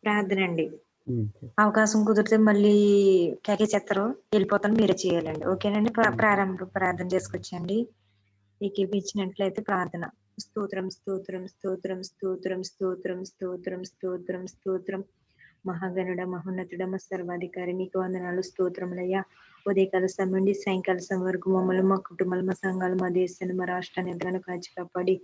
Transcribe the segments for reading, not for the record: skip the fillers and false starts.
ప్రార్థనండి. హ్మ్. అవకాశం కుదిరితే మళ్ళీ కేకేచేత్తరు. ఎళ్ళిపోతాను. మీరే చేయాలండి. ఓకేనండి. ప్రార్థన చేసుకొచ్చండి. ఏకీపించినట్లయితే ప్రార్థన. స్తోత్రం, స్తోత్రం, స్తోత్రం, స్తోత్రం, స్తోత్రం, స్తోత్రం, స్తోత్రం, స్తోత్రం. మహాగణుడ, మహోన్నతుడ, మా సర్వాధికారి నీకు వందనాలు, స్తోత్రములయ్యా. ఉదయకాల సమయం నుండి సాయంకాల సమయం వరకు మమ్మల్ని, మా కుటుంబాలు, మా సంఘాలు, మా దేశాన్ని, మా రాష్ట్రాన్ని ఎంతగానో కాచి కాపాడి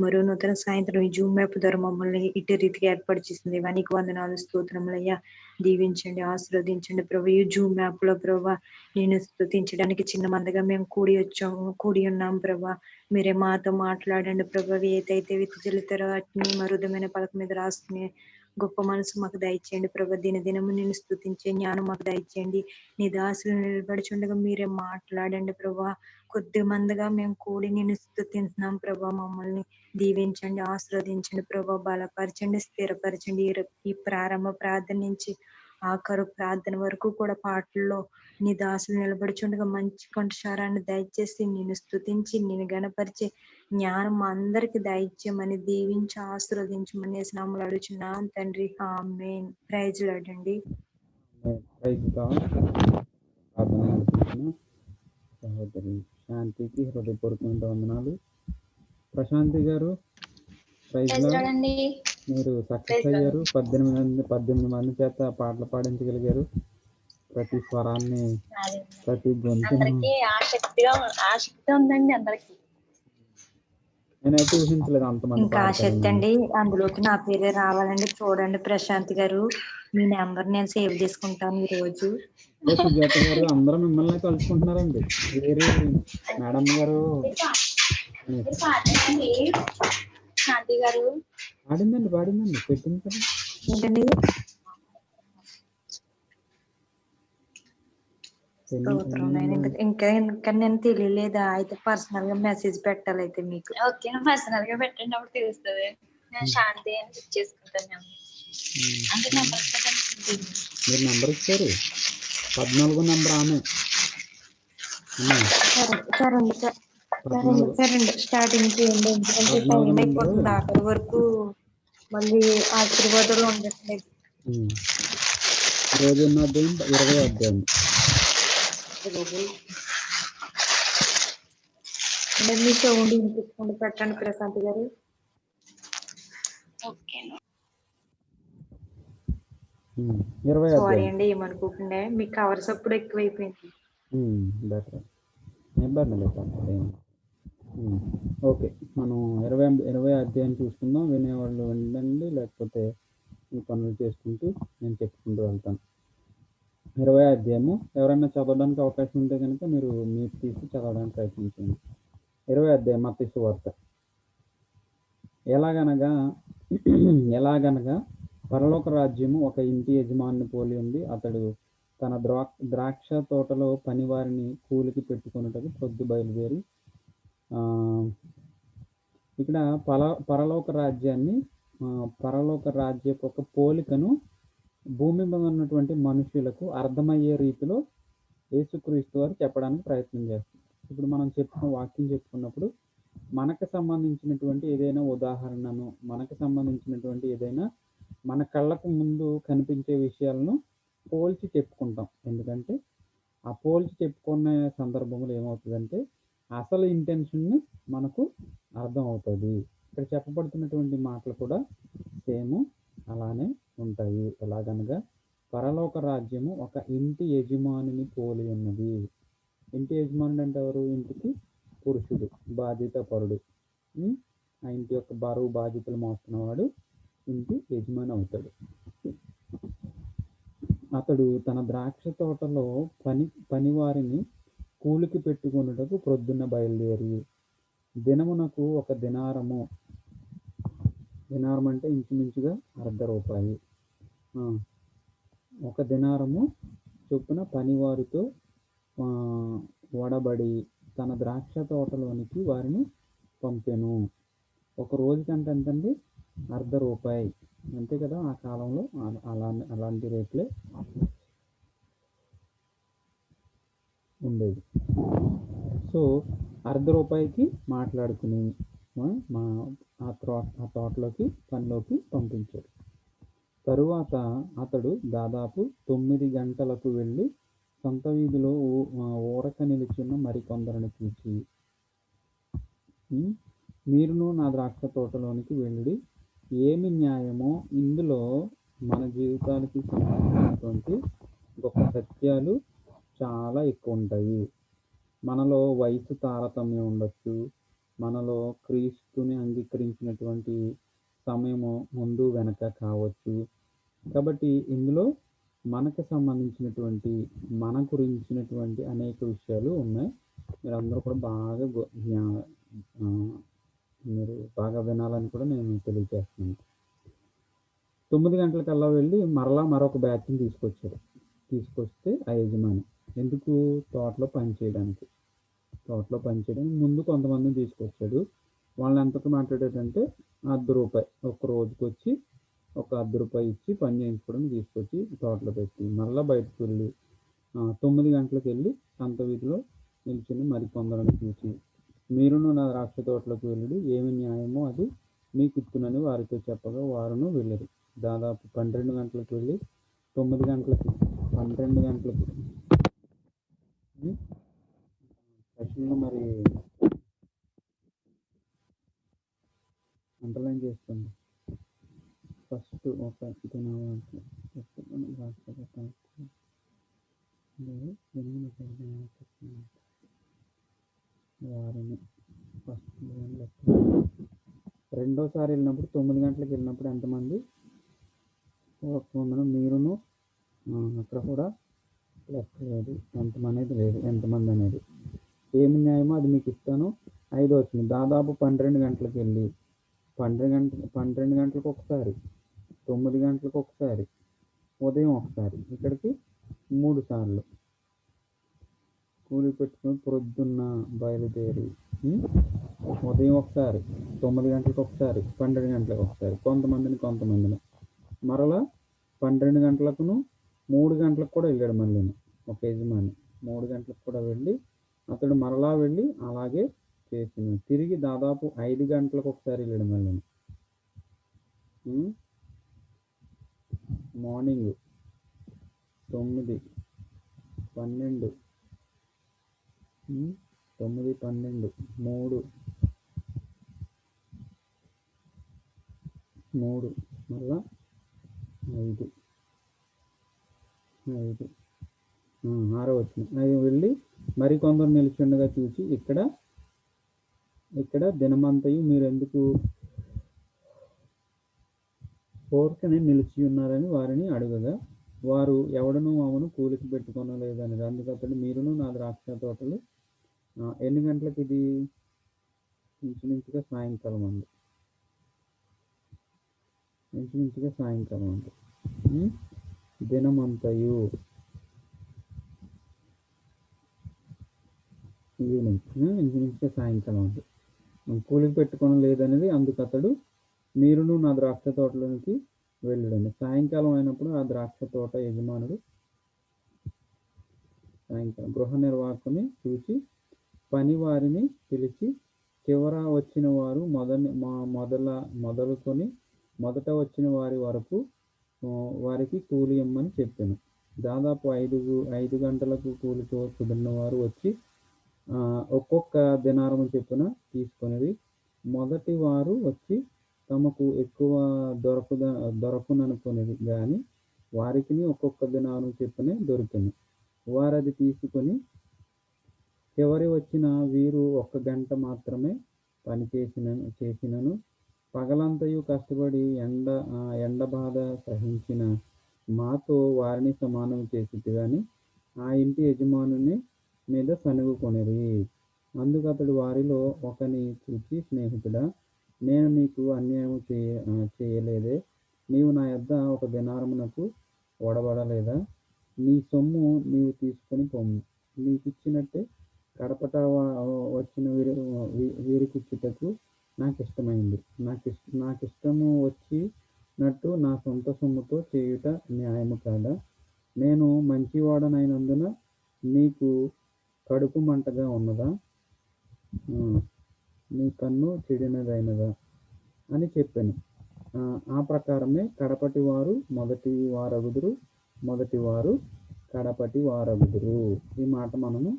మరో నూతన సాయంత్రం ఈ జూమ్ యాప్ ద్వారా మమ్మల్ని ఇటు రీతిగా ఏర్పాటు చేసింది. నీకు వందనాలు, స్తోత్రములయ్యా. దీవించండి, ఆశీర్వదించండి ప్రభు. ఈ జూమ్ యాప్ లో ప్రభా నేను స్తుతించడానికి చిన్న మందగా మేము కూడి ఉన్నాం ప్రభా. మీరే మాతో మాట్లాడండి ప్రభా. ఏదైతే విత్తులుతారో వాటిని మరుదమైన పలక మీద రాసుకుని గొప్ప మనసు మాకు దయచేయండి ప్రభా. దినము నేను స్తుతించే జ్ఞానం మాకు దయచేయండి. నీ దాసులు నిలబడుచుండగా మీరే మాట్లాడండి ప్రభా. కొద్ది మందిగా మేము కూడి నేను స్తుతింటున్నాం ప్రభా. మమ్మల్ని దీవించండి, ఆశీర్వదించండి ప్రభా. బలపరచండి, స్థిరపరచండి. ఈ ప్రారంభ ప్రార్థన నుంచి ఆఖరు ప్రార్థన వరకు కూడా పాటల్లో నీ దాసులు నిలబడుచుండగా మంచి కంఠస్వరాన్ని దయచేసి నేను స్తుతించి నేను గణపరిచే జ్ఞానం మా అందరికి దయచేయమని దీవించి ఆశీర్వదించమని నామములో అడుగుచున్నాం తండ్రి. ఆమేన్. ప్రైజ్ లార్డ్ అండి. ప్రార్థన నడిపించిన సహోదరి శాంతికి హృదయపూర్వకమైన వందనాలు. ప్రశాంతి గారు, ప్రైజ్ లార్డ్. మీరు సక్సెస్ అయ్యారు. 18 మంది చేత పాటలు పాడించగలిగారు. ప్రతి స్వరాన్ని, ప్రతి గొంతును ఆసక్తి ఉందండి అందరికి. నేనైతే ఊహించలేదు అంతమంది ఇంకా ఆసక్తి అండి. అందులోకి నా పేరే రావాలండి. చూడండి ప్రశాంత్ గారు, మీ నెంబర్ నేను సేవ్ చేసుకుంటాను ఈ రోజు. సుజాత గారు అందరూ మిమ్మల్ని కలుసుకుంటున్నారండి. వేరే మేడం గారు శాంతి గారు పాడిందండి పెట్టింది కదా. ఏంటండి? ఇంకా నేను తెలియలేదా? అయితే పర్సనల్ గా మెసేజ్ పెట్టాలి అయితే మీకు. ఓకే, పర్సనల్ గా పెట్టండి, అప్పుడు తెలుస్తుంది. నేను శాంతి అని బుక్ చేసుకుంటాను. అంటే మీరు నెంబర్ ఇచ్చారు, 14 నెంబర్ ఆమె. సరేండి స్టార్టింగ్ చేయండి. ఎందుకంటే టైం అయిపోతుంది. ఆఖరి వరకు మళ్ళీ ఆశీర్వాదాలు ఉండట్లేదు. రోజు ఉన్న అధ్యాయం 20 అధ్యాయం. మీ సౌండ్ వినిపించుకోండి, పెట్టండి ప్రశాంత్ గారు. సారీ అండి, ఏమనుకోకుండా మీ కవర్స్ అప్పుడు ఎక్కువైపోయింది. ఓకే, మనం 20 అధ్యాయం చూసుకుందాం. వినేవాళ్ళు వినండి, లేకపోతే ఈ పనులు చేసుకుంటూ నేను చెప్పుకుంటూ వెళ్తాను. 20 అధ్యాయము ఎవరైనా చదవడానికి అవకాశం ఉంటే కనుక మీరు తీసి చదవడానికి ప్రయత్నించండి. 20 అధ్యాయం మత్తయి సువార్త. ఎలాగనగా పరలోక రాజ్యము ఒక ఇంటి యజమానిని పోలి ఉంది. అతడు తన ద్రాక్ష తోటలో పనివారిని కూలికి పెట్టుకొనుటకు పొద్దు బయలుదేరి. ఇక్కడ పరలోక రాజ్యపు ఒక పోలికను భూమి మీద ఉన్నటువంటి మనుషులకు అర్థమయ్యే రీతిలో యేసుక్రీస్తు వారు చెప్పడానికి ప్రయత్నం చేస్తారు. ఇప్పుడు మనం వాక్యం చెప్పుకున్నప్పుడు మనకు సంబంధించినటువంటి ఏదైనా ఉదాహరణను, మనకు సంబంధించినటువంటి ఏదైనా మన కళ్ళకు ముందు కనిపించే విషయాలను పోల్చి చెప్పుకుంటాం. ఎందుకంటే ఆ పోల్చి చెప్పుకునే సందర్భంలో ఏమవుతుందంటే అసలు ఇంటెన్షన్ని మనకు అర్థం అవుతుంది. ఇక్కడ చెప్పబడుతున్నటువంటి మాటలు కూడా సేమ్ అలానే ఉంటాయి. ఎలాగనగా పరలోక రాజ్యము ఒక ఇంటి యజమానిని పోలి ఉన్నది. ఇంటి యజమానుడు అంటే ఎవరు? ఇంటికి పురుషుడు, బాధ్యతాపరుడు. ఆ ఇంటి యొక్క బరువు బాధ్యతలు మోస్తున్నవాడు ఇంటి యజమాని అవుతాడు. అతడు తన ద్రాక్ష తోటలో పనివారిని కూలికి పెట్టుకొనుటకు ప్రొద్దున బయలుదేరి దినమునకు ఒక దినారము అంటే ఇంచుమించుగా ₹1.5. ఒక దినారము చొప్పున పనివారితో వడబడి తన ద్రాక్ష తోటలోనికి వారిని పంపెను. ఒక రోజుకంటే ఎంతండి? ₹1.5. అంతే కదా, ఆ కాలంలో అలాంటి రేట్లే ఉండేది. సో ₹1.5కి మాట్లాడుకుని ఆ తోటలోకి పనిలోకి పంపించాడు. తరువాత అతడు దాదాపు 9 గంటలకు వెళ్ళి సొంత వీధిలో ఊరక నిలుచున్న మరికొందరిని చూచి, మీరును నా ద్రాక్ష తోటలోనికి వెళ్ళుడి, ఏమి న్యాయమో ఇందులో మన జీవితాలకి సంబంధించినటువంటి గొప్ప సత్యాలు చాలా ఎక్కువ ఉంటాయి. మనలో వయసు తారతమ్యం ఉండొచ్చు, మనలో క్రీస్తుని అంగీకరించినటువంటి సమయము ముందు వెనక కావచ్చు. కాబట్టి ఇందులో మనకు సంబంధించినటువంటి మన గురించినటువంటి అనేక విషయాలు ఉన్నాయి. మీరందరూ కూడా మీరు బాగా వినాలని కూడా నేను తెలియజేస్తున్నాను. 9 గంటలకల్లా వెళ్ళి మరొక బ్యాచ్ని తీసుకొస్తే ఆ యజమాని ఎందుకు తోటలో పనిచేయడానికి ముందు కొంతమందిని తీసుకొచ్చాడు. వాళ్ళని ఎంతకు మాట్లాడాడంటే ₹10 ఒక రోజుకి వచ్చి ఒక ₹10 ఇచ్చి పని చేయించుకోవడానికి తీసుకొచ్చి తోటలో పెట్టి మళ్ళీ బయటకు వెళ్ళి 9 గంటలకు వెళ్ళి సంత వీధిలో నిల్చుని మరికొందరిని చూసి, మీరును నా ద్రాక్ష తోటలోకి వెళ్ళి ఏమి న్యాయమో అది మీకు ఇచ్చునని వారితో చెప్పగా వారును వెళ్ళరు. దాదాపు 12 గంటలకు వెళ్ళి 9 గంటలకి 12 గంటలకి సెషన్లో మరి అండర్లైన్ చేసుకోండి. ఫస్ట్ ఒక వారిని ఫస్ట్ రెండోసారి వెళ్ళినప్పుడు 9 గంటలకు వెళ్ళినప్పుడు ఎంతమంది? మీరును అక్కడ కూడా లెక్క లేదు, ఎంతమంది అనేది. ఏమి న్యాయమో అది మీకు ఇస్తాను. 5 వచ్చింది. దాదాపు 12 గంటలకు వెళ్ళి 12 గంటలకు ఒకసారి, 9 గంటలకు ఒకసారి, ఉదయం ఒకసారి, ఇక్కడికి 3 సార్లు కూలి పెట్టుకుని ప్రొద్దున్న బయలుదేరి ఉదయం ఒకసారి, 9 గంటలకు ఒకసారి, 12 గంటలకు ఒకసారి, కొంతమందిని మరలా 12 గంటలకును 3 గంటలకు కూడా వెళ్ళాడు. మళ్ళీ ఒక యజమాని 3 గంటలకు కూడా వెళ్ళి అతడు మరలా వెళ్ళి అలాగే చేసిన తిరిగి దాదాపు 5 గంటలకు ఒకసారి వెళ్ళాడు. మళ్ళీ మార్నింగ్ 9, 12, 3 మళ్ళా 5 6 వచ్చింది. 5 వెళ్ళి మరికొందరు నిలిచిండగా చూసి ఇక్కడ దినమంతయు మీరు ఎందుకు ఊరకనే నిలిచి ఉన్నారని వారిని అడుగగా వారు ఎవడనూ ఆమెను కూలికి పెట్టుకొనలేదని. అందుకు అతడు మీరును నా ద్రాక్ష తోటలు ఎన్ని గంటలకు? ఇది ఇంచుమించుగా సాయంకాలం అండి. దినమంతయు ఈవినింగ్, ఇంచుమించుగా సాయంకాలం అండి. కూలికి పెట్టుకోవడం లేదనేది. అందుకు అతడు మీరును నా ద్రాక్ష తోటలోనికి వెళ్ళడండి. సాయంకాలం అయినప్పుడు ఆ ద్రాక్ష తోట యజమానుడు గృహ నిర్వాహకుని చూసి పని వారిని పిలిచి చివర వచ్చిన వారు మొదలుకొని మొదట వచ్చిన వారి వరకు వారికి కూలి ఇమ్మని చెప్పాను. దాదాపు 5 గంటలకు కూలితో కుదిరిన వారు వచ్చి ఒక్కొక్క దినారము చొప్పున తీసుకొనిది. మొదటి వారు వచ్చి తమకు ఎక్కువ దొరకుననుకునేది కానీ వారికి ఒక్కొక్క దినారం చొప్పునే దొరికింది. వారు అది తీసుకొని చివరి వచ్చిన వీరు 1 గంట మాత్రమే పని చేసినను పగలంతయు కష్టపడి ఎండ బాధ సహించిన మాతో వారిని సమానం చేసిద్ది కానీ ఆ ఇంటి యజమానుని మీద సనుగుకొనిరి. అందుకు అతడు వారిలో ఒకని చూచి, స్నేహితుడా, నేను నీకు అన్యాయం చేయలేదే? నీవు నా యొద్ద 1 దినారమునకు ఒడబడలేదా? నీ సొమ్ము నీవు తీసుకొని పొమ్ము. నీకిచ్చినట్టే కడపట వచ్చిన వీరికిచ్చుటకు నాకు ఇష్టమైంది. నాకిష్టము వచ్చినట్టు నా సొంత సొమ్ముతో చేయుట న్యాయము కాదా? నేను మంచివాడనైనందున నీకు కడుపు మంటగా ఉన్నదా? నీ కన్ను చెడినదైనదా అని చెప్పాను. ఆ ప్రకారమే కడపటి వారు మొదటి వారగుదురు, మొదటి వారు కడపటి వారగుదురు. ఈ మాట మనము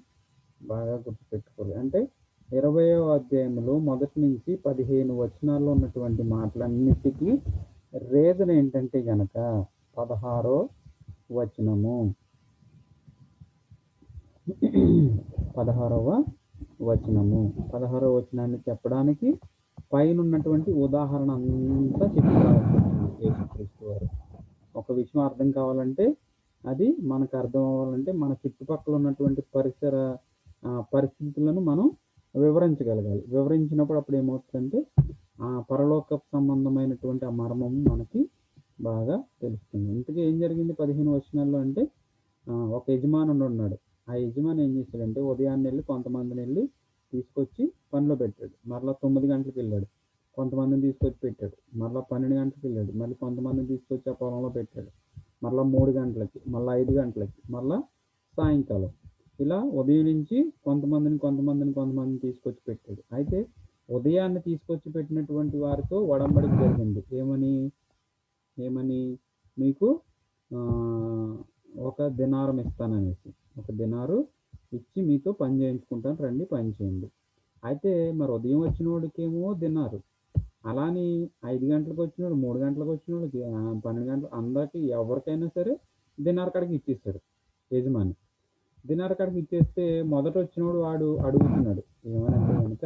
బాగా గుర్తుపెట్టుకోవాలి. అంటే 20వ అధ్యాయంలో మొదటి నుంచి 15 వచనాల్లో ఉన్నటువంటి మాటలన్నిటికీ రీజన్ ఏంటంటే గనక 16వ వచనము 16వ వచనాన్ని చెప్పడానికి పైన ఉన్నటువంటి ఉదాహరణ అంతా చెప్పుకోవాల్సి వచ్చింది యేసుక్రీస్తు వారు. ఒక విషయం అర్థం కావాలంటే, అది మనకు అర్థం అవ్వాలంటే మన చుట్టుపక్కల ఉన్నటువంటి పరిస్థితులను మనం వివరించగలగాలి. వివరించినప్పుడు అప్పుడు ఏమవుతుందంటే పరలోక సంబంధమైనటువంటి ఆ మర్మం మనకి బాగా తెలుస్తుంది. ఇంతకీ ఏం జరిగింది 15 వచనాల్లో అంటే, ఒక యజమానుడు ఉన్నాడు. ఆ యజమాని ఏం చేశాడంటే ఉదయాన్నే వెళ్ళి కొంతమందిని వెళ్ళి తీసుకొచ్చి పనిలో పెట్టాడు. మరలా 9 గంటలకు వెళ్ళాడు, కొంతమందిని తీసుకొచ్చి పెట్టాడు. మరలా 12 గంటలకు వెళ్ళాడు, మళ్ళీ కొంతమందిని తీసుకొచ్చి ఆ పొలంలో పెట్టాడు. మరలా 3 గంటలకి, మళ్ళీ 5 గంటలకి, మళ్ళా సాయంకాలం. ఇలా ఉదయం నుంచి కొంతమందిని తీసుకొచ్చి పెట్టాడు. అయితే ఉదయాన్నే తీసుకొచ్చి పెట్టినటువంటి వారితో ఒడంబడిక జరిగింది. ఏమని మీకు ఒక దినారం ఇస్తాననేసి, ఒక దినారు ఇచ్చి మీతో పని చేయించుకుంటాను, రండి పని చేయండి. అయితే మరి ఉదయం వచ్చినోడికేమో దినారు, అలాని 5 గంటలకు వచ్చినోడు, 3 గంటలకు వచ్చినోడికి, 12 గంటలు, అందరికీ ఎవరికైనా సరే దినార్ కాడికి ఇచ్చేసాడు యజమాని. దినార్ కాడికి ఇచ్చేస్తే మొదట వచ్చినోడు వాడు అడుగుతున్నాడు ఏమనంటే కనుక,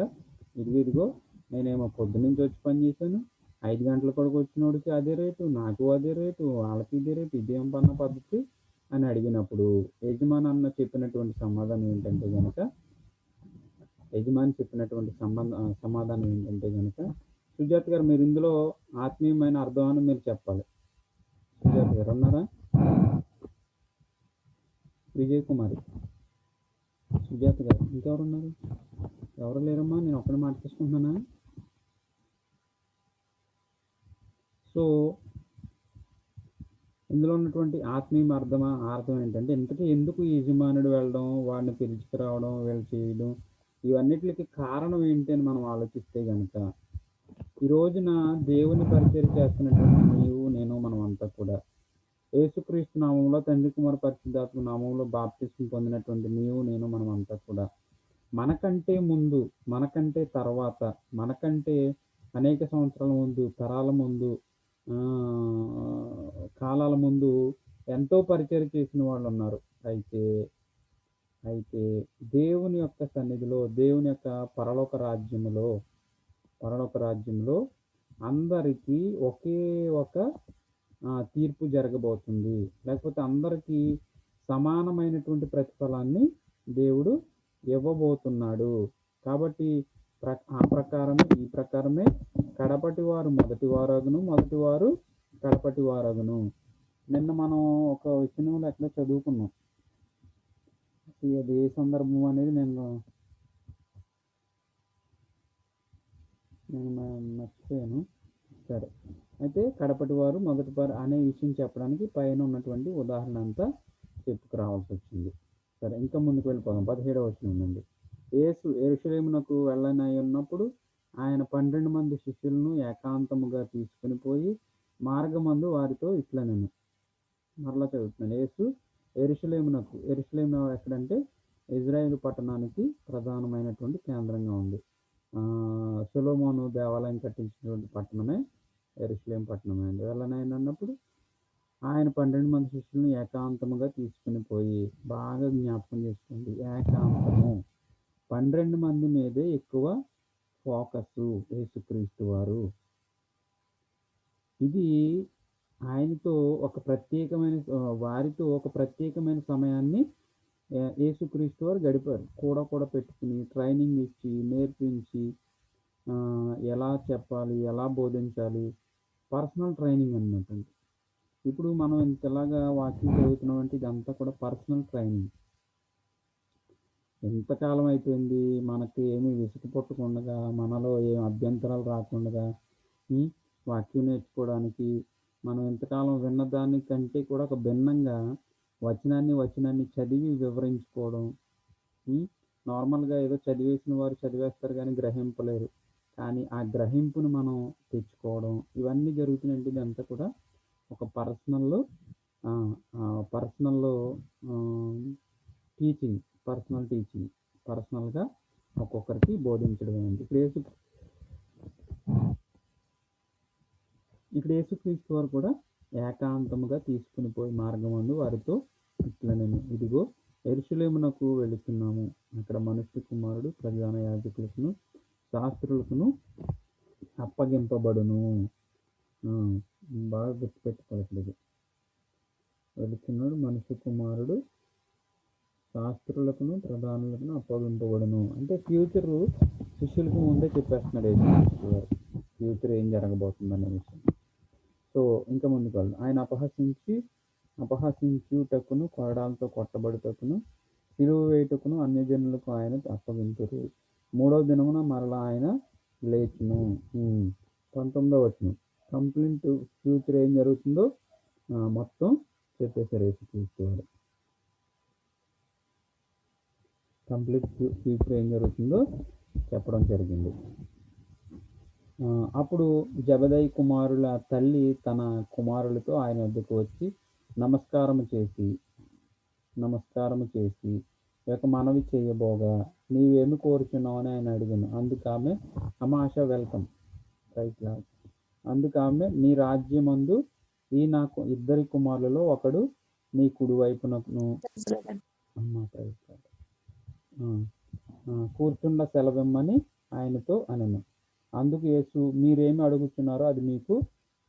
ఇదిగో నేనేమో పొద్దునుంచి వచ్చి పని చేశాను, 5 గంటల కొడుకు వచ్చినోడికి అదే రేటు, నాకు అదే రేటు, వాళ్ళకి ఇదే రేటు, ఇదేం పన్న పద్ధతి అని అడిగినప్పుడు యజమాని చెప్పినటువంటి సమాధానం ఏంటంటే కనుక, సుజాత గారు మీరు ఇందులో ఆత్మీయమైన అర్థాన్ని మీరు చెప్పాలి. సుజాత గారు ఉన్నారా? విజయ్ కుమారి, సుజాత గారు, ఇంకెవరు ఉన్నారు? ఎవరు లేరమ్మా, నేను ఒక్కడే మాట్లాడుకుంటున్నానా? సో ఇందులో ఉన్నటువంటి ఆత్మీయ అర్థం ఏంటంటే, ఇంతకీ ఎందుకు యజమానుడు వెళ్ళడం, వాడిని పిలుచుకురావడం, వీళ్ళు చేయడం, ఇవన్నిటికి కారణం ఏంటి అని మనం ఆలోచిస్తే కనుక, ఈ రోజున దేవుని పరిచయం చేస్తున్నటువంటి నీవు నేను మనమంతా కూడా యేసుక్రీస్తు నామంలో, తండ్రి కుమార పరిశుద్ధాత్మ నామంలో బాప్తిస్మం పొందినటువంటి నీవు నేను మనమంతా కూడా మనకంటే ముందు, మనకంటే తర్వాత, మనకంటే అనేక సంవత్సరాల ముందు, తరాల ముందు, కాలాల ముందు ఎంతో పరిచయం చేసిన వాళ్ళు ఉన్నారు. అయితే దేవుని యొక్క సన్నిధిలో, దేవుని యొక్క పరలోక రాజ్యంలో అందరికీ ఒకే ఒక తీర్పు జరగబోతుంది. లేకపోతే అందరికీ సమానమైనటువంటి ప్రతిఫలాన్ని దేవుడు ఇవ్వబోతున్నాడు. కాబట్టి ఈ ప్రకారమే కడపటి వారు మొదటి వారగును, మొదటి వారు కడపటి వారగును. నిన్న మనం ఒక విషయంలో ఎక్కడ చదువుకున్నాం, అది ఏ సందర్భం అనేది నేను మర్చిపోయాను. సరే, అయితే కడపటి వారు మొదటి వారు అనే విషయం చెప్పడానికి పైన ఉన్నటువంటి ఉదాహరణ అంతా చెప్పుకురావాల్సి వచ్చింది. సరే, ఇంకా ముందుకు వెళ్ళిపోదాం. 17వ వచనం నుండి, యేసు యెరూషలేమునకు వెళ్ళనై ఉన్నప్పుడు ఆయన 12 మంది శిష్యులను ఏకాంతముగా తీసుకుని పోయి మార్గమందు వారితో ఇట్లనెను. మరలా చదువుతున్నాను. యేసు యెరూషలేము ఎక్కడంటే ఇజ్రాయేల్ పట్టణానికి ప్రధానమైనటువంటి కేంద్రంగా ఉంది. సొలొమోను దేవాలయం కట్టించినటువంటి పట్టణమే యెరూషలేము పట్టణమే అండి. వెళ్ళనైనా అన్నప్పుడు ఆయన 12 మంది శిష్యులను ఏకాంతముగా తీసుకుని పోయి, బాగా జ్ఞాపకం చేసుకోండి, ఏకాంతము, 12 మంది మీదే ఎక్కువ ఫోకస్ యేసుక్రీస్తు వారు. ఇది ఆయనతో వారితో ఒక ప్రత్యేకమైన సమయాన్ని యేసుక్రీస్తు వారు గడిపారు. కూడా పెట్టుకుని ట్రైనింగ్ ఇచ్చి, నేర్పించి, ఎలా చెప్పాలి, ఎలా బోధించాలి, పర్సనల్ ట్రైనింగ్ అన్నమాట. ఇప్పుడు మనం ఇంతలాగా వాకింగ్ చదువుతున్నామంటే ఇదంతా కూడా పర్సనల్ ట్రైనింగ్. ఎంతకాలం అయిపోయింది మనకి ఏమీ విసుగు పుట్టకుండా, మనలో ఏం అభ్యంతరాలు రాకుండా వాక్యం నేర్చుకోవడానికి మనం ఎంతకాలం విన్న దానికంటే కూడా ఒక భిన్నంగా వచనాన్ని చదివి వివరించుకోవడం. నార్మల్గా ఏదో చదివేసిన వారు చదివేస్తారు కానీ గ్రహింపలేరు. కానీ ఆ గ్రహింపుని మనం తెచ్చుకోవడం ఇవన్నీ జరుగుతున్నాయంటే ఇదంతా కూడా ఒక పర్సనల్ పర్సనల్ టీచింగ్ పర్సనల్గా ఒక్కొక్కరికి బోధించడం ఏంటి ఇక్కడ యేసుక్రీస్తు వారు కూడా ఏకాంతముగా తీసుకుని పోయి మార్గమందు వారితో ఇట్లా నేను ఇదిగో యెరూషలేమునకు వెళుతున్నాము, అక్కడ మనుష్య కుమారుడు ప్రధాన యాజకులకును శాస్త్రులకును అప్పగింపబడును. బాగా గుర్తుపెట్టుకోవాలి. వెళుతున్నాడు మనుష్య కుమారుడు శాస్త్రులకును ప్రధానులకును అప్పగింపబడును అంటే ఫ్యూచర్ శిష్యులకు ముందే చెప్పేస్తున్నాడు యేసుక్రీస్తు వారు, ఫ్యూచర్ ఏం జరగబోతుందనే విషయం. సో ఇంకా ముందుకు వెళ్దాం. ఆయన అపహసించుటకును కొరడాలతో కొట్టబడుటకును సిలువ వేయుటకును అన్యజనులకు ఆయన అప్పగింతురు. 3వ దినమున మరలా ఆయన లేచును. 19వ వచనం కంప్లీట్ ఫ్యూచర్ ఏం జరుగుతుందో మొత్తం చెప్పేశారు యేసుక్రీస్తు వారు. కంప్లీట్ ఫ్యూచర్ ఏం జరుగుతుందో చెప్పడం జరిగింది. అప్పుడు జబదయి కుమారుల తల్లి తన కుమారులతో ఆయన వద్దకు వచ్చి నమస్కారము చేసి ఒక మనవి చేయబోగా, నీవేమి కోరుచున్నావు అని ఆయన అడిగాను. అందుకామె అమాషా వెల్కమ్ అందుకామె, నీ రాజ్యమందు ఈ నాకు 2 కుమారులలో ఒకడు నీ కుడి వైపునను కూర్చుండ సెలవిమ్మని ఆయనతో అనెను. అందుకు యేసు, మీరేమి అడుగుతున్నారో అది మీకు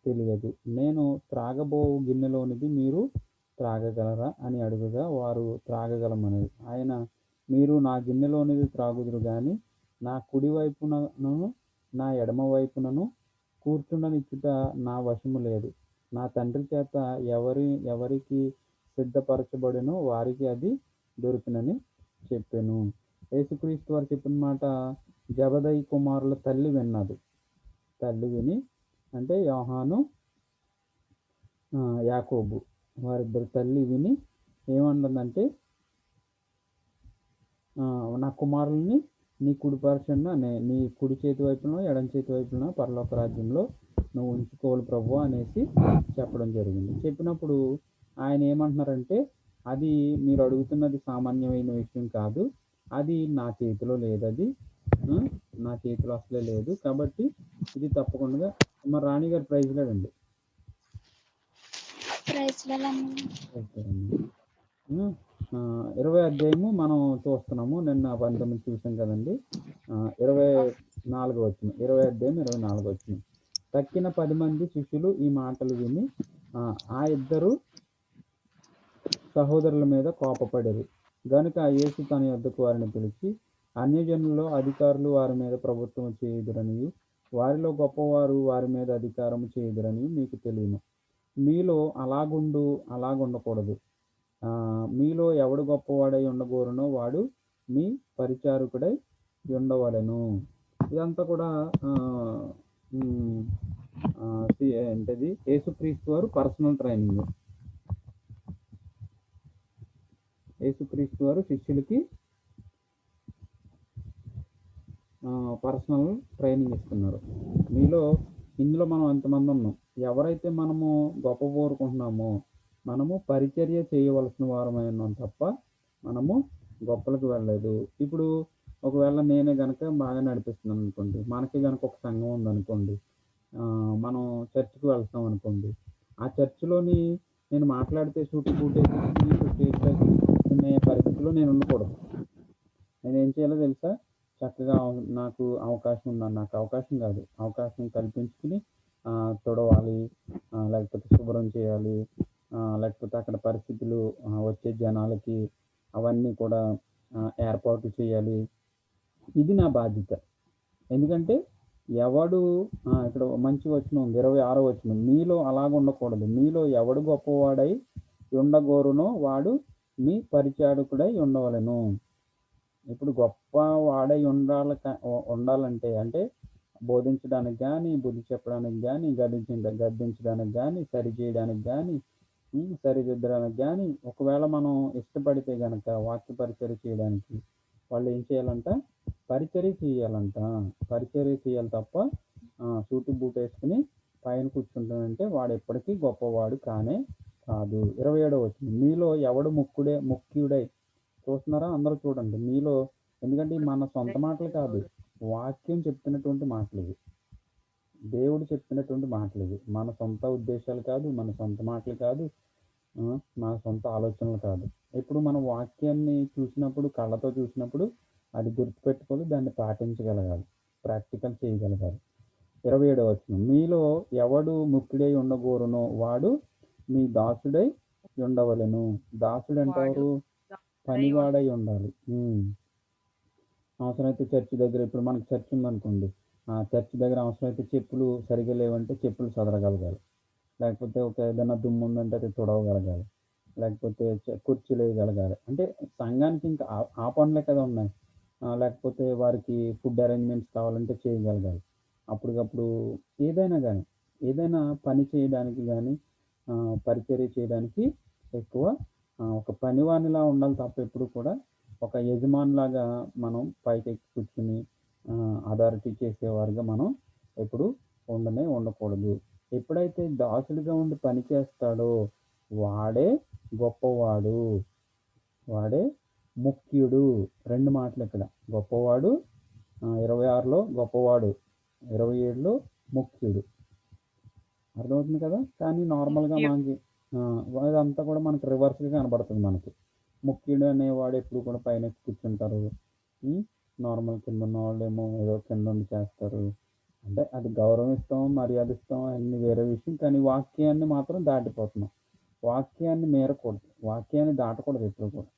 తెలియదు. నేను త్రాగబోవు గిన్నెలోనిది మీరు త్రాగగలరా అని అడుగగా వారు త్రాగగలమనేది. ఆయన, మీరు నా గిన్నెలోనిది త్రాగుదురు గాని నా కుడి వైపునను నా ఎడమ వైపునను కూర్చుండనిచ్చుట నా వశము లేదు. నా తండ్రి చేత ఎవరికి సిద్ధపరచబడినో వారికి అది దొరికినని చెప్పాను. యేసుక్రీస్తు వారు చెప్పిన మాట జబదయి కుమారుల తల్లి విన్నది. తల్లి విని అంటే యోహాను యాకోబు వారిద్దరు తల్లి విని ఏమంటుందంటే, నా కుమారుల్ని నీ కుడి పరచండి, నీ కుడి చేతి వైపున ఎడం చేతి వైపున పరలోక రాజ్యంలో నువ్వు ఉంచుకోవాలి ప్రభు అనేసి చెప్పడం జరిగింది. చెప్పినప్పుడు ఆయన ఏమంటున్నారంటే, అది మీరు అడుగుతున్నది సామాన్యమైన విషయం కాదు, అది నా చేతిలో లేదు, అది నా చేతిలో అసలే లేదు, కాబట్టి ఇది తప్పకుండా మా రాణిగారు ప్రైజ్ లేదండి. 20వ అధ్యాయము మనం చూస్తున్నాము. నిన్న 19 చూసాం కదండి. 24వ వచనం 20వ అధ్యాయం 24వ వచనం. తక్కిన 10 మంది శిష్యులు ఈ మాటలు విని ఆ 2 సహోదరుల మీద కోపపడారు. గనుక యేసు తన యొద్దకు వారిని పిలిచి, అన్యజనులలో అధికారులు వారి మీద ప్రభుత్వం చేయుదురనియు వారిలో గొప్పవారు వారి మీద అధికారము చేయుదురనియు మీకు తెలియను. మీలో అలాగుండకూడదు. మీలో ఎవడు గొప్పవాడై ఉండగోరునో వాడు మీ పరిచారకుడై ఉండవలెను. ఇదంతా కూడా ఏంటది యేసుక్రీస్తు వారు పర్సనల్ ట్రైనింగ్. యేసుక్రీస్తు వారు శిష్యులకి పర్సనల్ ట్రైనింగ్ ఇస్తున్నారు. ఇందులో మనం ఎంతమంది ఉన్నాం, ఎవరైతే మనము గొప్ప కోరుకుంటున్నామో మనము పరిచర్య చేయవలసిన వారమై ఉన్నాం తప్ప మనము గొప్పలకు వెళ్ళలేదు. ఇప్పుడు ఒకవేళ నేనే కనుక బాగా నడిపిస్తున్నాను అనుకోండి, మనకి కనుక ఒక సంఘం ఉందనుకోండి, మనం చర్చికి వెళ్తాం అనుకోండి, ఆ చర్చిలోని నేను మాట్లాడితే స్టేజ్ పరిస్థితిలో నేను ఉండకూడదు. నేనేం చేయాలో తెలుసా, చక్కగా నాకు అవకాశం ఉందని, నాకు అవకాశం కాదు, అవకాశం కల్పించుకుని తుడవాలి, లేకపోతే శుభ్రం చేయాలి, లేకపోతే అక్కడ పరిస్థితులు వచ్చే జనాలకి అవన్నీ కూడా ఏర్పాటు చేయాలి. ఇది నా బాధ్యత. ఎందుకంటే ఎవడు ఇక్కడ మంచి వచనం ఉంది, 26వ వచనం, మీలో అలాగ ఉండకూడదు. మీలో ఎవడు గొప్పవాడై ఉండగోరునో వాడు మీ పరిచారకుడై ఉండవలెను. ఇప్పుడు గొప్ప వాడై ఉండాలంటే అంటే బోధించడానికి కానీ, బుద్ధి చెప్పడానికి కానీ, గద్దించడానికి కానీ, సరిచేయడానికి కానీ, సరిదిద్దడానికి కానీ, ఒకవేళ మనం ఇష్టపడితే గనక వాక్య పరిచర్య చేయడానికి వాళ్ళు ఏం చేయాలంట? పరిచర్య చేయాలంట. పరిచర్య చేయాలి తప్ప సూటు బూట్ వేసుకుని పైన కూర్చుంటానంటే వాడు ఎప్పటికీ గొప్పవాడు కానే కాదు. 27వ వచనం, మీలో ఎవడు ముఖ్యుడై చూస్తున్నారా? అందరూ చూడండి. మీలో, ఎందుకంటే ఇవి మన సొంత మాటలు కాదు, వాక్యం చెప్తున్నటువంటి మాటలు ఇవి. దేవుడు చెప్తున్నటువంటి మాటలు ఇవి. మన సొంత ఉద్దేశాలు కాదు, మన సొంత మాటలు కాదు, మన సొంత ఆలోచనలు కాదు. ఇప్పుడు మనం వాక్యాన్ని చూసినప్పుడు, కళ్ళతో చూసినప్పుడు అది గుర్తుపెట్టుకొని దాన్ని పాటించగలగాలి, ప్రాక్టికల్ చేయగలగాలి. 27వ వచనం, మీలో ఎవడు ముఖ్యుడై ఉండగోరునో వాడు మీ దాసుడై ఉండవలెను. దాసుడు అంటే ఎవరు? పనివాడై ఉండాలి. అవసరమైతే చర్చి దగ్గర, ఇప్పుడు మనకి చర్చ్ ఉందనుకోండి, ఆ చర్చ్ దగ్గర అవసరమైతే చెప్పులు సరిగా లేవంటే చెప్పులు సదరగలగాలి, లేకపోతే ఏదైనా దుమ్ము ఉందంటే అది తుడవగలగాలి, లేకపోతే కుర్చీలు వేయగలగాలి. అంటే సంఘానికి ఇంకా ఆ పనులే కదా ఉన్నాయి. లేకపోతే వారికి ఫుడ్ అరేంజ్మెంట్స్ కావాలంటే చేయగలగాలి. అప్పటికప్పుడు ఏదైనా పని చేయడానికి కానీ, పరిచర్య చేయడానికి ఎక్కువ ఒక పనివానిలా ఉండాలి తప్ప ఎప్పుడు కూడా ఒక యజమానిలాగా మనం పైకెక్కి కూర్చుని అథారిటీ చేసేవారుగా మనం ఎప్పుడు ఉండకూడదు. ఎప్పుడైతే దాసుడిగా ఉండి పని చేస్తాడో వాడే గొప్పవాడు, వాడే ముఖ్యుడు. 2 మాటలు ఇక్కడ, గొప్పవాడు 26లో గొప్పవాడు, 27లో ముఖ్యుడు. అర్థమవుతుంది కదా? కానీ నార్మల్గా మనకి అదంతా కూడా మనకి రివర్స్గా కనబడుతుంది. మనకి ముఖ్యుడు అనేవాడు ఎప్పుడు కూడా పైన కూర్చుంటారు, నార్మల్ కింద ఉన్న వాళ్ళు ఏమో ఏదో కింద ఉండి చేస్తారు. అంటే అది గౌరవిస్తాం, మర్యాద ఇస్తాం, అన్ని వేరే విషయం. కానీ వాక్యాన్ని మాత్రం దాటిపోతున్నాం. వాక్యాన్ని మీరకూడదు, వాక్యాన్ని దాటకూడదు ఎప్పుడు కూడా.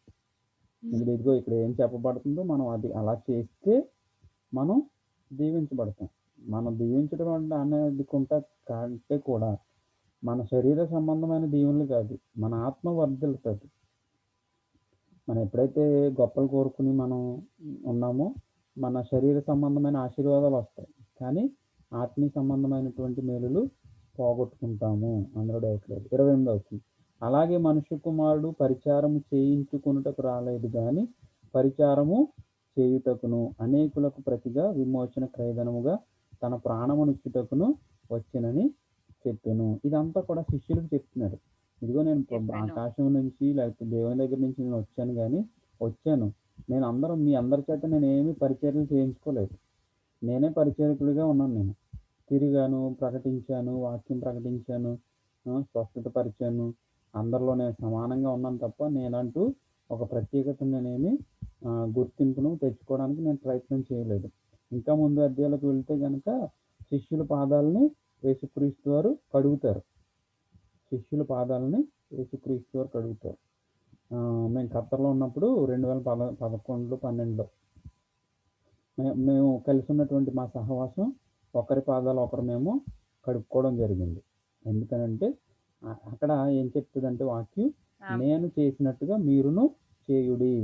ఇదిగో ఇక్కడ ఏం చెప్పబడుతుందో మనం అది అలా చేస్తే మనం దీవించబడతాం. మనం దీవించడం అనేది కంటే కూడా మన శరీర సంబంధమైన దీవెనలు కాదు, మన ఆత్మ వర్ధిల్లుతుంది. మనం ఎప్పుడైతే గొప్పలు కోరుకుని మనం ఉన్నామో మన శరీర సంబంధమైన ఆశీర్వాదాలు వస్తాయి, కానీ ఆత్మీయ సంబంధమైనటువంటి మేలులు పోగొట్టుకుంటాము, అందులో డౌట్ లేదు. 28వ వచనం, అలాగే మనుష్య కుమారుడు పరిచారము చేయించుకొనుటకు రాలేదు కానీ పరిచారము చేయుటకును అనేకులకు ప్రతిగా విమోచన క్రయధనముగా తన ప్రాణమునిచ్చుటకును వచ్చెనని చెప్పాను. ఇదంతా కూడా శిష్యులకు చెప్తున్నాడు. ఇదిగో నేను ఆకాశం నుంచి లేకపోతే దేవుని దగ్గర నుంచి నేను వచ్చాను. నేను మీ అందరి చేత నేను ఏమీ పరిచర్యలు చేయించుకోలేదు. నేనే పరిచారకుడిగా ఉన్నాను. నేను తిరిగాను, ప్రకటించాను, వాక్యం ప్రకటించాను, స్వస్థత పరిచాను. అందరిలో నేను సమానంగా ఉన్నాను తప్ప నేనంటూ ఒక ప్రత్యేకతను నేనేమి గుర్తింపును తెచ్చుకోవడానికి నేను ప్రయత్నం చేయలేదు. ఇంకా ముందు అధ్యాయాలకు వెళ్తే కనుక శిష్యుల పాదాలని యేసుక్రీస్తు వారు కడుగుతారు. మేము ఖత్తర్లో ఉన్నప్పుడు 2011-12లో మేము కలిసి ఉన్నటువంటి మా సహవాసం ఒకరి పాదాలు ఒకరు మేము కడుక్కోవడం జరిగింది. ఎందుకనంటే అక్కడ ఏం చెప్తుందంటే వాక్యం, నేను చేసినట్టుగా మీరును చేయుడి.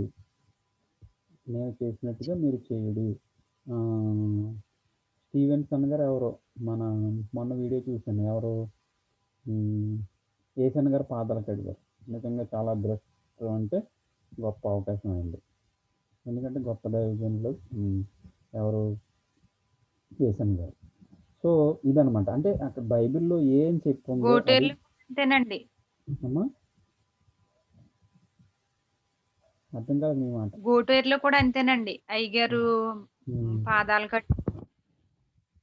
స్టీవెన్సన్ గారు ఎవరో మొన్న వీడియో చూశాను, ఎవరు ఏసన్ గారు పాదాలు కడిగారు. నిజంగా చాలా అదృష్టం, అంటే గొప్ప అవకాశం అయింది. ఎందుకంటే గొప్ప దైవజనులు ఎవరు, ఏసన్ గారు. సో ఇదనమాట. అంటే అక్కడ బైబిల్లో ఏం చెప్తుందో అంతేనండి. అమ్మా అర్థం కాదు మీ మాట. గోటేరులో కూడా అంతేనండి, అయ్యగారు పాదాలు కట్టి.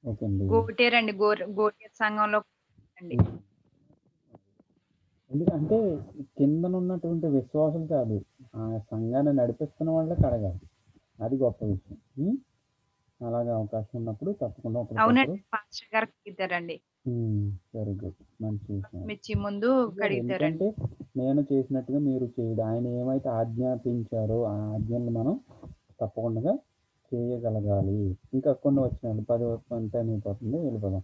ఓకే అండి. గోటేరండి, గోటేరు సంఘంలో అండి. ఎందుకంటే కిందనున్నటువంటి విశ్వాసం కాదు, ఆ సంఘాన్ని నడిపిస్తున్న వాళ్ళే కడగాలి. అది గొప్ప విషయం. అలాగే అవకాశం ఉన్నప్పుడు తప్పకుండా వెరీ గుడ్, మంచి విషయం. ముందు ఎందుకంటే నేను చేసినట్టుగా మీరు చేయడం, ఆయన ఏమైతే ఆజ్ఞాపించారో ఆ ఆజ్ఞలు మనం తప్పకుండా చేయగలగాలి. ఇంకా కొన్ని వచ్చినాయండి, 10 టైం అయిపోతుంది, వెళ్ళిపోదాం.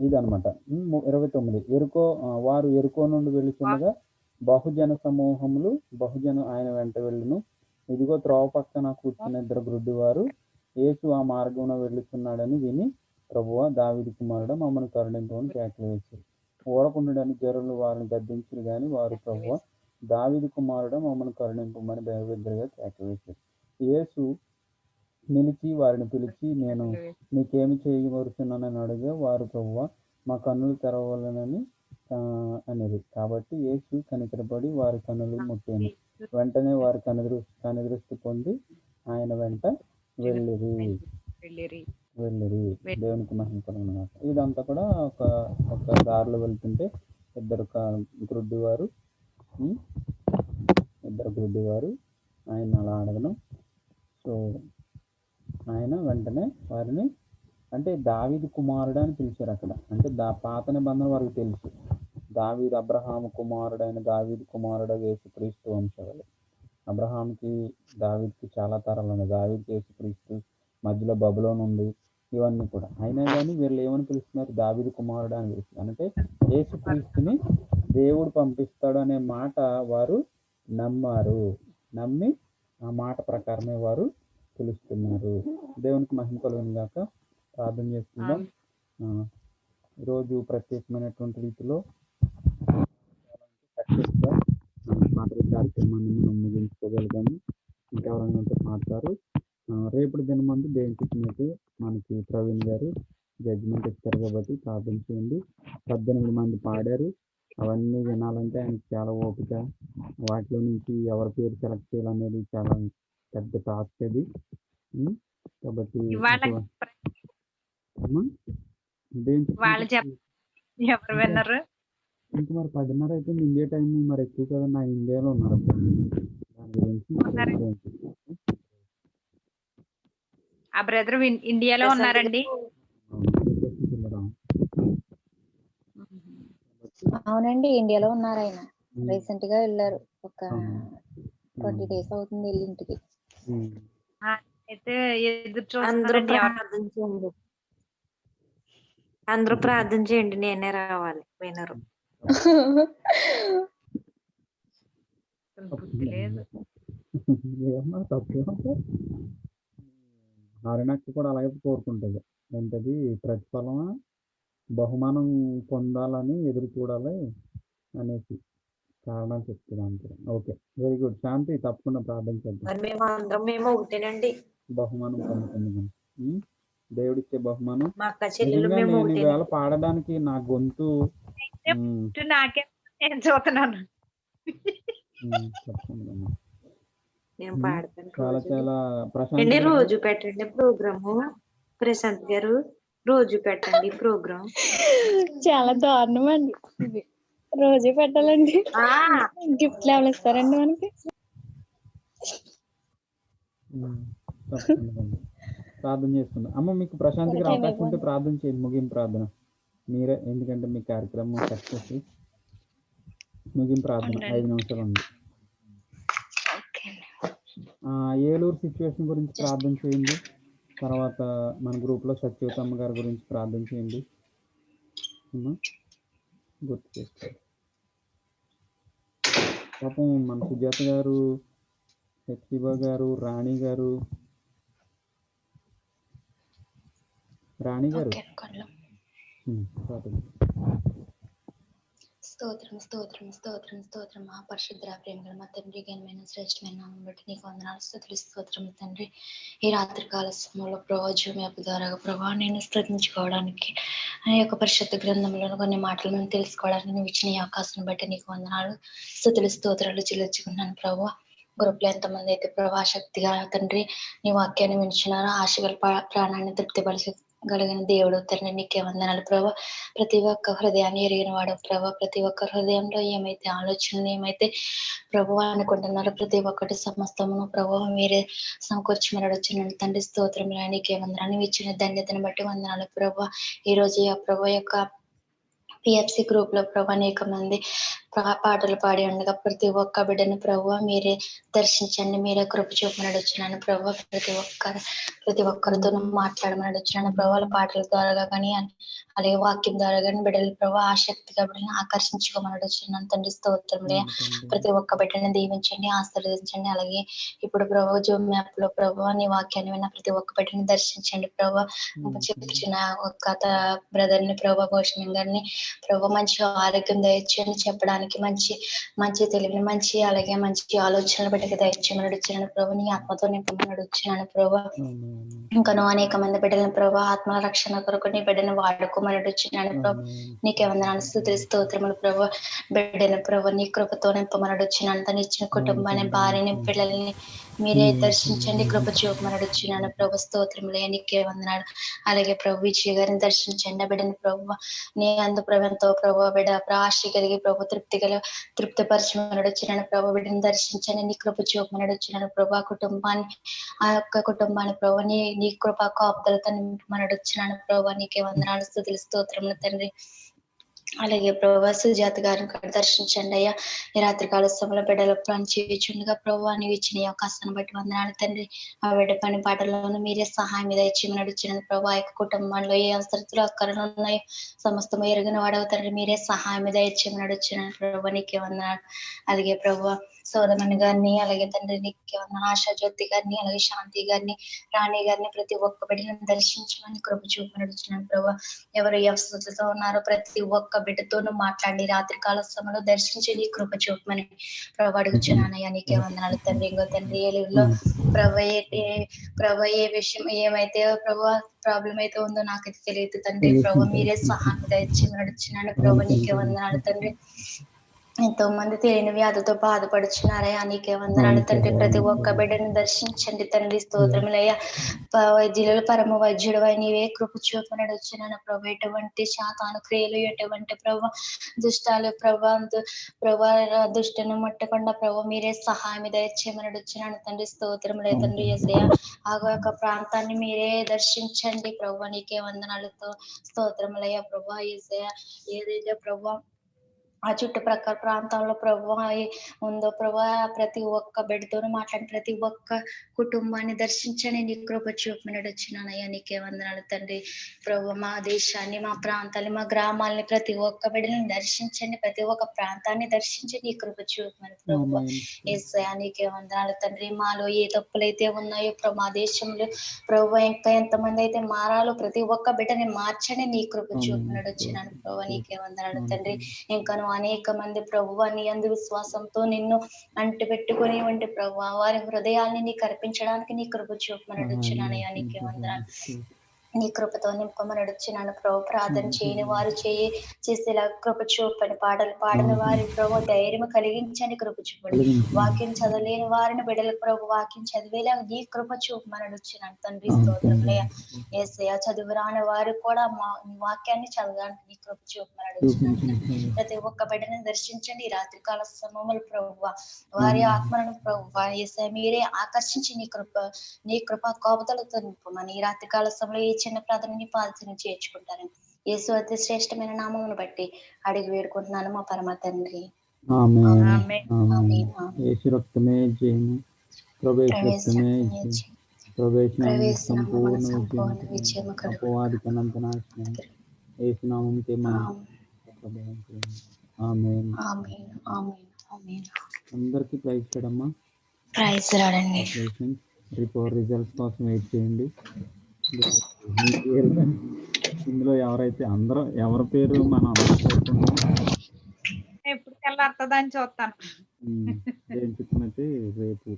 ఇదనమాట. 29, వారు ఎరుకో నుండి వెళుతుండగా బహుజన సమూహములు ఆయన వెంట వెళ్ళును. ఇదిగో త్రోవ పక్కన కూర్చున్న 2 గ్రుడ్డివారు యేసు ఆ మార్గమున వెళ్ళుచున్నాడని విని, ప్రభువా దావీదు కుమారుడా మమ్మల్ని కరుణింపమని కేకలు వేశారు. ఊరకుండని జరులు వారిని గద్దించారు కానీ వారు ప్రభువా దావీదు కుమారుడా మమ్మల్ని కరుణింపమని బిగ్గరగా కేకలు వేశారు. యేసు నిలిచి వారిని పిలిచి, నేను నీకేమి చేయవలసినని అడిగా. వారు, ప్రభువా, మా కన్నులు తెరవలనని అనేది. కాబట్టి యేసు కనికరపడి వారి కన్నులు ముట్టెను. వెంటనే వారు కనుదృష్టి పొంది ఆయన వెంట వెళ్ళిరి. దేవునికి మహిమ కలుగును గాక. ఇదంతా కూడా ఒక దారిలో వెళ్తుంటే ఇద్దరు గ్రుడ్డివారు ఆయన అలా అడగను. సో ఆయన వెంటనే వారిని, అంటే దావీదు కుమారుడు అని పిలిచారు అక్కడ. అంటే పాత నిబంధన వారికి తెలుసు, దావీదు అబ్రహాము కుమారుడైన దావీదు కుమారుడు యేసుక్రీస్తు వంశవాళ్ళు. అబ్రహాంకి దావీదుకి చాలా తరాలు ఉన్నాయి. దావీదుకి యేసుక్రీస్తు మధ్యలో బబులోన్ ఉంది, ఇవన్నీ కూడా. అయినా కానీ వీళ్ళు ఏమని పిలుస్తున్నారు? దావీదు కుమారుడు అని పిలుస్తున్నారు. అంటే యేసుక్రీస్తుని దేవుడు పంపిస్తాడు అనే మాట వారు నమ్మి ఆ మాట ప్రకారమే వారు పిలుస్తున్నారు. దేవునికి మహిమ కలుగును గాక. ప్రార్థన చేసుకుందాం. ఈరోజు ప్రత్యేకమైనటువంటి రీతిలో సక్సెస్గా మాటల కార్యక్రమాన్ని మనం ముగించుకోగలిగాము. ఇంకెవరైనా ఉంటే మాట్లాడారు. రేపటి దినమందు దేవుని చిత్తమైతే మనకి ప్రవీణ్ గారు జడ్జిమెంట్ ఇస్తారు కాబట్టి ప్రార్థన చేయండి. 18 మంది పాడారు. అవన్నీ వినాలంటే ఆయనకి చాలా ఓపిక. వాటిలో నుంచి ఎవరి పేరు సెలెక్ట్ చేయాలనేది చాలా పెద్ద టాస్క్ అది. కాబట్టి ఇంకా మరి 10:30 అయితే ఇండియా టైం మరి ఎక్కువ కదా, నా ఇండియాలో ఉన్నారు. దాని గురించి ఆ బ్రదర్ ఇండియాలో ఉన్నారండి. అవునండి, ఇండియాలో ఉన్నారు. ఆయన రీసెంట్ గా వెళ్ళారు. ఒక 20 days అవుతుంది వెళ్ళి ఇంటికి. అయితే ఎదురు చూస్తున్నారండి. అందరూ ప్రార్థన చేయండి, నేనే రావాలి. వినరు. హరిణకి కూడా అలాగే కోరుకుంటుంది. ఏంటది, ప్రతిఫలమా బహుమానం పొందాలని ఎదురు చూడాలి అనేసి కారణాలు చెప్తుంది. Okay, very good. శాంతి, తప్పకుండా ప్రార్థన చేద్దాం. మేము ఒకటేనండి. బహుమానం పొందుకుందాం. దేవుడిచ్చే బహుమానం. నిజంగా నేను ఈవేళ పాడడానికి నా గొంతు నాకే నేను చూస్తున్నాను. నేను పాడతాను. చాలా ప్రశాంత్ రోజు పెట్టండి ప్రోగ్రాము. ప్రశాంత్ గారు రోజు పెట్టండి ప్రోగ్రామ్. చాలా దారుణం అండి ఇది. రోజు పెట్టాలండి. గిఫ్ట్లు ఎవరు ఇస్తారండి మనకి? ప్రార్థన చేసుకుందాం. అమ్మ, మీకు ప్రశాంత్కి అవకాశం ఉంటే ప్రార్థన చేయండి. ముగింపు ప్రార్థన మీరే, ఎందుకంటే మీ కార్యక్రమం సక్సెస్. ముగింపు ప్రార్థన 5 నిమిషాలు ఉంది. ఏలూరు సిచ్యువేషన్ గురించి ప్రార్థన చేయండి. తర్వాత మన గ్రూప్లో సత్యవతమ్మ గారి గురించి ప్రార్థన చేయండి. గుర్తు చేసుకోండి. పాపం మన సుజాత గారు, శివ గారు, రాణి గారు స్తోత్రం స్తోత్రం స్తోత్రం స్తోత్రం. మహాపరిశుద్ధ ప్రేమగల మా తండ్రి, ఘనమైన శ్రేష్టమైన నామమును బట్టి నీకు వందనాలు, స్తుతులు, స్తోత్రం తండ్రి. ఈ రాత్రి కాల సమయంలో ప్రభా, జూమ్ యాప్ ద్వారా ప్రభా నేను స్తుతించుకోవడానికి, ఆ యొక్క పరిశుద్ధ గ్రంథంలో కొన్ని మాటలు మేము తెలుసుకోవడానికి నువ్వు ఇచ్చిన ఈ అవకాశం బట్టి నీకు వందనాలు, స్తుతులు, స్తోత్రాలు చెల్లించుకున్నాను ప్రభా. గ్రూప్లో ఎంతమంది అయితే ప్రభా శక్తిగా తండ్రి నీ వాక్యాన్ని వింటున్నారో, ఆశగల ప్రాణాన్ని తృప్తిపరచగలిగిన దేవుడు తండ్రి నీకే వందనాలు ప్రభా. ప్రతి ఒక్క హృదయాన్ని ఎరిగిన వాడు ప్రభా. ప్రతి ఒక్క హృదయంలో ఏమైతే ఆలోచనలు, ఏమైతే ప్రభు అనుకుంటున్నారో ప్రతి ఒక్కటి సమస్తమును ప్రభు మీరే సమకూర్చి వచ్చిన తండ్రి స్తోత్రం. నీకే వందనాలు. నువ్వు ఇచ్చిన ధన్యతను బట్టి వందనాలు ప్రభు. ఈ రోజు ఆ ప్రభు యొక్క పిఎఫ్సి గ్రూప్ లో ప్రభు అనేక మంది పాటలు పాడి ఉండగా ప్రతి ఒక్క బిడ్డను ప్రభు మీరే దర్శించండి, మీరే కృప చూపమని వచ్చినాను ప్రభు. ప్రతి ఒక్కరితో మాట్లాడమని వచ్చినాను ప్రభు. వాళ్ళ పాటల ద్వారా కానీ అలాగే వాక్యం ద్వారా కానీ బిడ్డలు ప్రభు ఆసక్తిగా బిడ్డని ఆకర్షించుకోమని వచ్చినాను తండ్రి స్తోత్రంలే. ప్రతి ఒక్క బిడ్డని దీవించండి, ఆశీర్వదించండి. అలాగే ఇప్పుడు ప్రభు జూమ్ యాప్ లో ప్రభు నీ వాక్యాన్ని విన్న ప్రతి ఒక్క బిడ్డని దర్శించండి ప్రభు. చెప్తున్న ఒక్క బ్రదర్ ని ప్రభు, భూషణం గారిని ప్రభు మంచిగా ఆరోగ్యం దయచేయండి, చెప్పడానికి జీవించడానికి మంచి మంచి తెలివిని మంచి అలాగే మంచి ఆలోచనలు బిడ్డకి దయచేయమని అడుగుతున్నాను ప్రభు. నీ ఆత్మతో నింపమని అడుగుతున్నాను ప్రభు. ఇంకను అనేక మంది బిడ్డలను ప్రభు ఆత్మల రక్షణ కొరకు నీ బిడ్డను వాడుకోమని అడుగుతున్నాను ప్రభు. నీకే వందనాలు స్తుతులు స్తోత్రములు ప్రభు. బిడ్డను ప్రభు నీ కృపతో నింపమని అడుగుతున్నాను. తను ఇచ్చిన కుటుంబాన్ని భార్యని పిల్లల్ని మీరే దర్శించండి, కృప చూపమని అడుగుతున్నాను ప్రభు. స్తోత్రములే నీకే వందనాలు. అలాగే ప్రభు విజయ గారిని దర్శించండి. ఆ బిడ్డను ప్రభు నీ అందు ప్రభంతో ప్రభు బిడ్డ ఆశ కలిగి ప్రభు తృప్తిపరచమని అడుగుతున్నాను ప్రభు. బిడ్డను దర్శించండి, నీ కృప చూపమని అడుగుతున్నాను ప్రభు. ఆ యొక్క కుటుంబాన్ని ప్రభు నీ కృప కాపుదలతో నింపమని అడుగుతున్నాను ప్రభు. నీకే వందనాలు స్తుతులు స్తోత్రములు తండ్రి. అలాగే ప్రభు సుజాత గారిని కూడా దర్శించండి అయ్యా. ఈ రాత్రికాల సమయంలో బిడ్డల పని చేయుచుండగా ప్రభు నీవు ఇచ్చిన ఈ అవకాశాన్ని బట్టి వందనాలు తండ్రి. ఆ బిడ్డ పని పాటల్లోనూ మీరే సహాయం మీద ఇచ్చి నడుచున్నాను ప్రభు. ఆ యొక్క కుటుంబంలో ఏ అవసరతలు అక్కరలు ఉన్నాయో సమస్తము ఎరిగిన వాడవు తండ్రి. మీరే సహాయం మీద ఇచ్చి నడుచున్నాను ప్రభు. నీకే వందనాలు. అలాగే ప్రభు సోదమణి గారిని అలాగే తండ్రి నీకే వందనాలు. ఆశా జ్యోతి గారిని అలాగే శాంతి గారిని రాణి గారిని ప్రతి ఒక్క బిడ్డను దర్శించమని కృప చూపి నడుచున్నాను ప్రభు. ఎవరు ఏ అవసరతలతో ఉన్నారో ప్రతి ఒక్క బిడ్డతోనూ మాట్లాడి రాత్రికాల సమయంలో దర్శించి నీ కృప చూపమని ప్రభు అడుగుచున్నానయ్యా. నీకే వందనాలు తండ్రి. ఇంకో తండ్రి ఏలూరులో ప్రభు ఏ విషయం ఏమైతే ప్రభు ప్రాబ్లం అయితే ఉందో నాకైతే తెలియదు తండ్రి. ప్రభు మీరే సహాయం దయచి నడుచున్నాను ప్రభు. నీకే వందనాలు తండ్రి. ఎంతో మంది తెలియని వ్యాధితో బాధపడుచున్నారయ్యా. నీకే వందనాలు తండ్రి. ప్రతి ఒక్క బిడ్డను దర్శించండి తండ్రి. స్తోత్రములయ్యా. వైద్యుల పరమ వైద్యుడు నీవే కృప చూపని వచ్చినాను ప్రభు. ఎటువంటి శాతాను క్రియలు ఎటువంటి ప్రభు దుష్టాలు ప్రభా దుష్టను ముట్టకుండా ప్రభు మీరే సహాయం దయచేయమని వచ్చినాను తండ్రి. స్తోత్రములే తండ్రి. యేసయ్యా ఆ యొక్క ప్రాంతాన్ని మీరే దర్శించండి ప్రభు. నీకే వందనాలతో స్తోత్రములయ్యా ప్రభా. యేసయ్యా ఏదైతే ప్రభు ఆ చుట్టుప్రక్కల ప్రాంతాల్లో ప్రభు ఉందో ప్రభు ప్రతి ఒక్క బిడ్డతోనూ మాట్లాడి ప్రతి ఒక్క కుటుంబాన్ని దర్శించని నీ కృప చూపమని వచ్చినానయ్యా. నీకే వందనాలు తండ్రి. ప్రభు మా దేశాన్ని మా ప్రాంతాన్ని మా గ్రామాలని ప్రతి ఒక్క బిడ్డని దర్శించండి. ప్రతి ఒక్క ప్రాంతాన్ని దర్శించి నీ కృప చూపమని ప్రభు. యేసయ్యా నీకే వందనాలు తండ్రి. మాలో ఏ తప్పులైతే ఉన్నాయో ప్రభు మా దేశంలో ప్రభు ఇంకా ఎంతమంది అయితే మారాలో ప్రతి ఒక్క బిడ్డని మార్చని నీ కృప చూపమని వచ్చినాను ప్రభు. నీకే వందనాలు తండ్రి. ఇంకను అనేక మంది ప్రభు నీ అందు విశ్వాసంతో నిన్ను అంటి పెట్టుకుని ఉంటే ప్రభు వారి హృదయాల్ని నీకు అర్పించడానికి నీ కృప చూపమని అడుగుచున్నానయ్యా. నీకే వందనాలు. నీ కృపతో నింపమని అడుగుచున్నాను ప్రభు. ప్రార్థన చేయని వారు చేసేలా కృప చూపని పాటలు పాడని వారి ప్రభు ధైర్యం కలిగించని కృప చూపండి. వాక్యం చదవలేని వారిని బిడ్డలకు ప్రభు వాక్యం చదివేలా నీ కృప చూపమని అడుగుచున్నాను తండ్రి. స్తోత్రములయ్యా. యేసయ్యా చదువు రాని వారు కూడా వాక్యాన్ని చదవడానికి నీ కృప చూపమని అడుగుచున్నాను తండ్రి. ప్రతి ఒక్క బిడ్డని దర్శించండి ఈ రాత్రికాల సమయములు ప్రభు. వారి ఆత్మలను ప్రభు యేసయ్యా మీరే ఆకర్షించి నీ కృప కోపతలతో నింపమని ఈ రాత్రికాల సమయంలో ఈ చిన్న ప్రార్థనని పాల్సిన చేర్చుకుంటారని యేసు అతి శ్రేష్టమైన నామమును బట్టి అడిగి వేడుకుంటున్నాను మా పరమ తండ్రి. యేసు రక్తమే జయము. సంపూర్ణ విజయం. అపవాది కనంత నాశనం యేసు నామముకే ఆమేన్. అందరికీ ప్రైజ్ చేయడమ్మా. ప్రైజ్ రాడండి. రిజల్ట్స్ కోసం వెయిట్ చేయండి. ఇందులో ఎవరైతే ఎవరి పేరు మనం ఎప్పుడు తెల్లారుతుందని చూస్తాను. ఏం చెప్పినట్టు రేపు